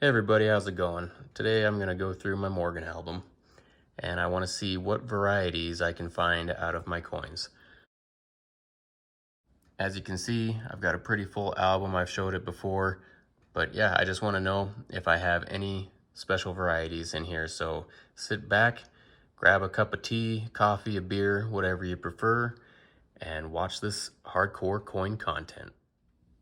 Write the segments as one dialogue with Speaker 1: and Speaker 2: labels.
Speaker 1: Hey everybody, how's it going? Today I'm going to go through my Morgan album and I want to see what varieties I can find out of my coins. As you can see, I've got a pretty full album. I've showed it before, but yeah, I just want to know if I have any special varieties in here. So sit back, grab a cup of tea, coffee, a beer, whatever you prefer, and watch this hardcore coin content.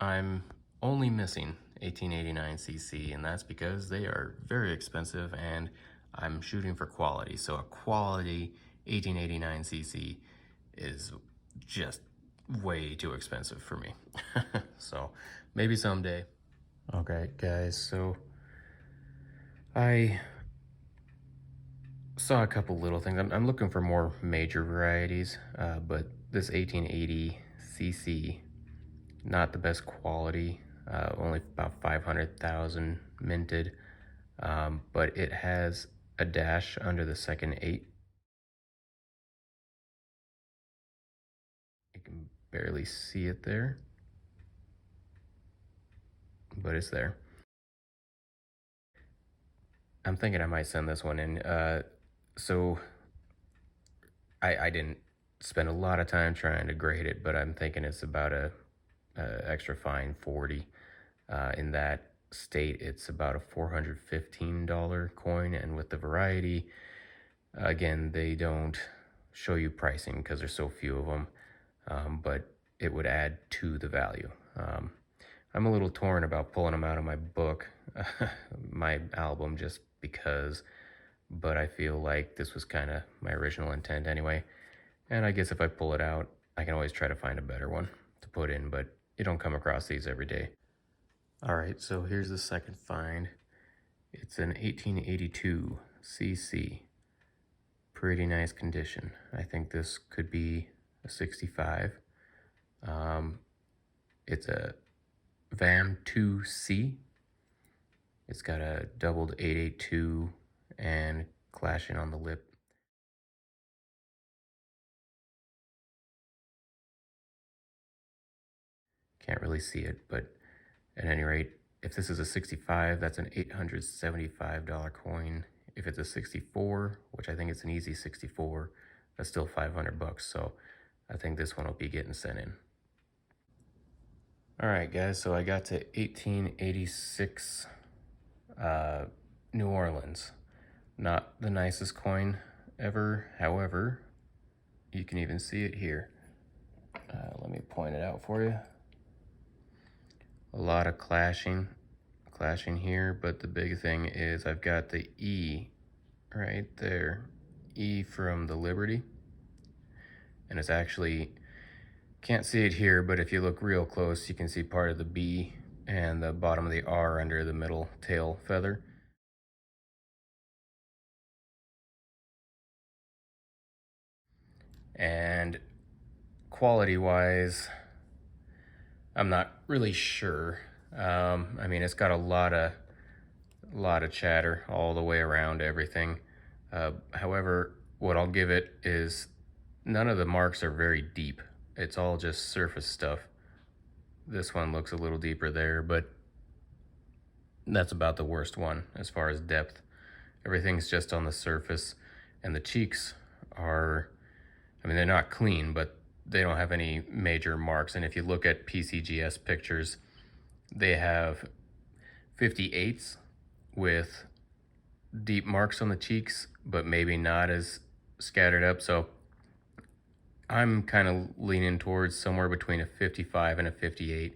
Speaker 1: I'm only missing 1889cc, and that's because they are very expensive and I'm shooting for quality. So a quality 1889cc is just way too expensive for me. So maybe someday. Okay, guys, so I saw a couple little things. I'm looking for more major varieties, but this 1880cc, not the best quality, only about 500,000 minted, but it has a dash under the second 8. You can barely see it there, but it's there. I'm thinking I might send this one in. So I didn't spend a lot of time trying to grade it, but I'm thinking it's about a extra fine 40. In that state, it's about a $415 coin, and with the variety, again, they don't show you pricing because there's so few of them, but it would add to the value. I'm a little torn about pulling them out of my book, my album, just because, but I feel like this was kind of my original intent anyway. And I guess if I pull it out, I can always try to find a better one to put in, but you don't come across these every day. All right, so here's the second find. It's an 1882 CC. Pretty nice condition. I think this could be a 65. It's a VAM 2C. It's got a doubled 882 and clashing on the lip. Can't really see it, but at any rate, if this is a 65, that's an $875 coin. If it's a 64, which I think it's an easy 64, that's still 500 bucks. So I think this one will be getting sent in. All right, guys, so I got to 1886 New Orleans. Not the nicest coin ever. However, you can even see it here. Let me point it out for you. A lot of clashing here, but the big thing is I've got the E right there. E from the Liberty. And it's actually, can't see it here, but if you look real close, you can see part of the B and the bottom of the R under the middle tail feather. And quality-wise, I'm not really sure. I mean, it's got a lot of chatter all the way around everything. However, what I'll give it is none of the marks are very deep. It's all just surface stuff. This one looks a little deeper there, but that's about the worst one as far as depth. Everything's just on the surface, and the cheeks are, I mean, they're not clean, but they don't have any major marks. And if you look at PCGS pictures, they have 58s with deep marks on the cheeks, but maybe not as scattered up. So I'm kind of leaning towards somewhere between a 55 and a 58.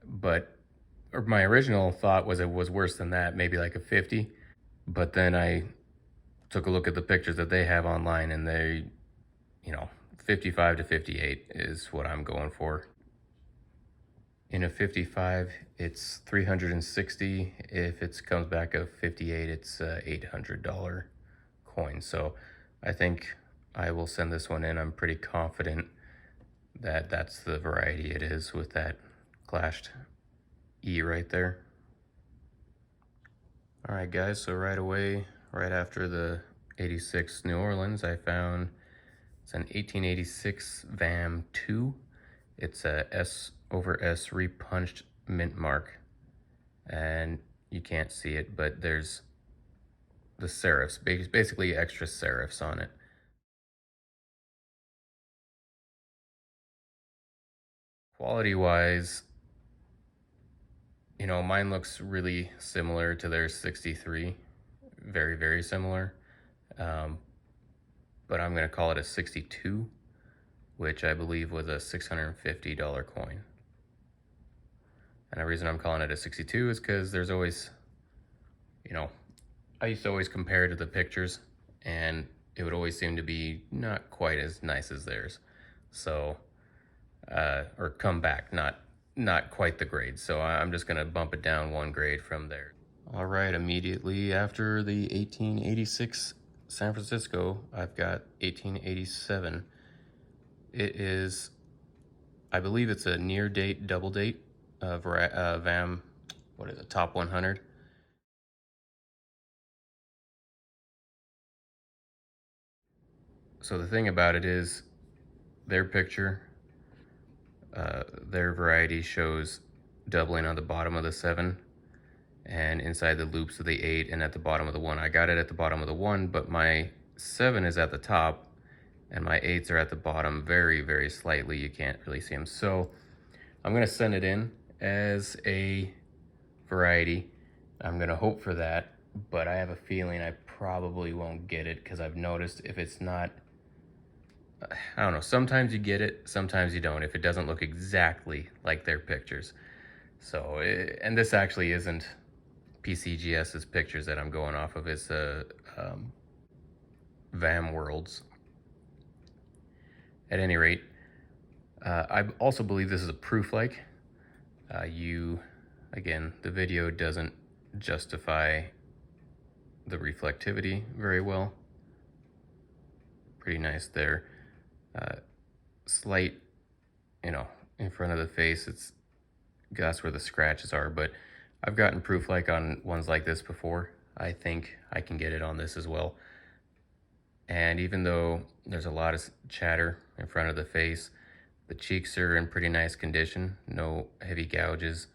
Speaker 1: But my original thought was it was worse than that, maybe like a 50. But then I took a look at the pictures that they have online, and they, 55 to 58 is what I'm going for. In a 55, it's $360. If it comes back a 58, it's a $800 coin. So I think I will send this one in. I'm pretty confident that that's the variety it is with that clashed E right there. All right, guys, so right away, right after the 86 New Orleans, I found it's an 1886 VAM 2. It's a S over S repunched mint mark. And you can't see it, but there's the serifs, basically extra serifs on it. Quality wise, you know, mine looks really similar to their 63, very, very similar. Um, but I'm going to call it a 62, which I believe was a $650 coin. And the reason I'm calling it a 62 is because there's always, you know, I used to always compare to the pictures, and it would always seem to be not quite as nice as theirs. So, or come back, not quite the grade. So I'm just gonna bump it down one grade from there. All right, immediately after the 1886 San Francisco, I've got 1887. It is, I believe it's a near date, double date of VAM, what is it, top 100. So the thing about it is their picture, their variety shows doubling on the bottom of the 7 and inside the loops of the 8 and at the bottom of the 1. I got it at the bottom of the 1, but my 7 is at the top and my 8s are at the bottom very, very slightly. You can't really see them. So I'm going to send it in as a variety. I'm going to hope for that, but I have a feeling I probably won't get it because I've noticed if it's not, I don't know, sometimes you get it, sometimes you don't, if it doesn't look exactly like their pictures. So, and this actually isn't PCGS's pictures that I'm going off of, it's VAM Worlds. At any rate, I also believe this is a proof-like. Again, the video doesn't justify the reflectivity very well. Pretty nice there. Slight, you know, in front of the face, that's where the scratches are, but I've gotten proof-like on ones like this before. I think I can get it on this as well. And even though there's a lot of chatter in front of the face, the cheeks are in pretty nice condition, no heavy gouges.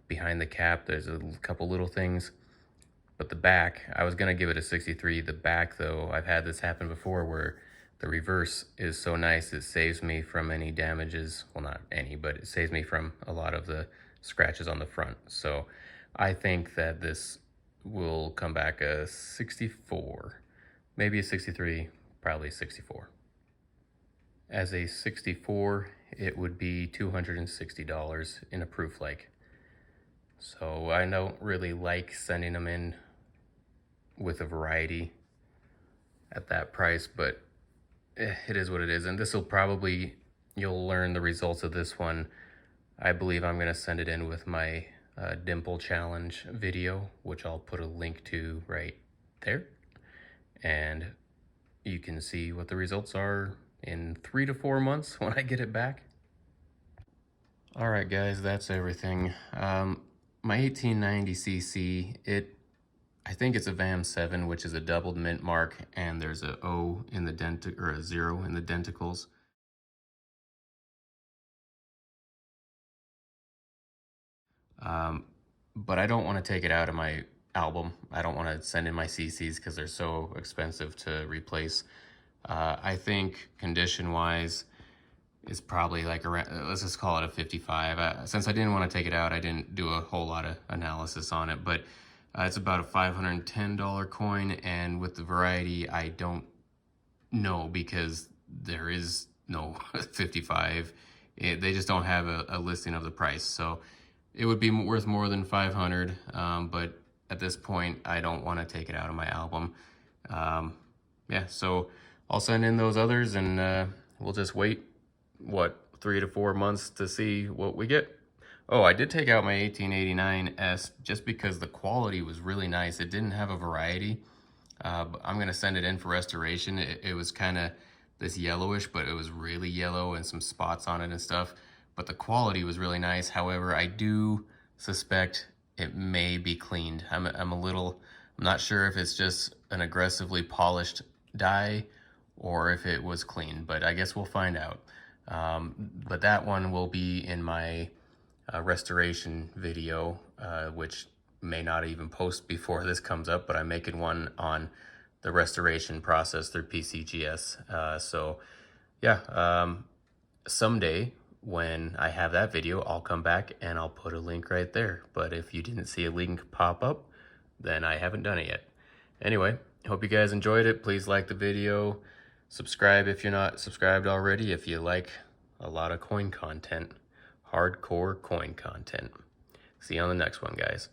Speaker 1: Behind the cap, there's a couple little things. But the back, I was gonna give it a 63. The back though, I've had this happen before where the reverse is so nice it saves me from any damages. Well, not any, but it saves me from a lot of the scratches on the front. So I think that this will come back a 64, maybe a 63, probably 64. As a 64, it would be $260 in a proof-like. So I don't really like sending them in with a variety at that price, but it is what it is. And this will probably, you'll learn the results of this one. I believe I'm going to send it in with my dimple challenge video, which I'll put a link to right there. And you can see what the results are in 3 to 4 months when I get it back. All right, guys, that's everything. My 1890cc, I think it's a VAM 7, which is a doubled mint mark, and there's a O in the or a 0 in the denticles. But I don't want to take it out of my album. I don't want to send in my CCs because they're so expensive to replace. I think condition-wise, is probably like around, let's just call it a 55. Since I didn't want to take it out, I didn't do a whole lot of analysis on it, but it's about a $510 coin, and with the variety, I don't know because there is no 55. They just don't have a listing of the price, so it would be worth more than 500, but at this point, I don't want to take it out of my album. Yeah, so I'll send in those others, and we'll just wait, what, 3 to 4 months to see what we get. Oh, I did take out my 1889S just because the quality was really nice. It didn't have a variety. But I'm going to send it in for restoration. It was kind of this yellowish, but it was really yellow and some spots on it and stuff. But the quality was really nice. However, I do suspect it may be cleaned. I'm not sure if it's just an aggressively polished die or if it was clean, but I guess we'll find out. But that one will be in my restoration video, which may not even post before this comes up, but I'm making one on the restoration process through PCGS. So yeah, someday when I have that video, I'll come back and I'll put a link right there. But if you didn't see a link pop up, then I haven't done it yet. Anyway, hope you guys enjoyed it. Please like the video. Subscribe if you're not subscribed already, if you like a lot of coin content, hardcore coin content. See you on the next one, guys.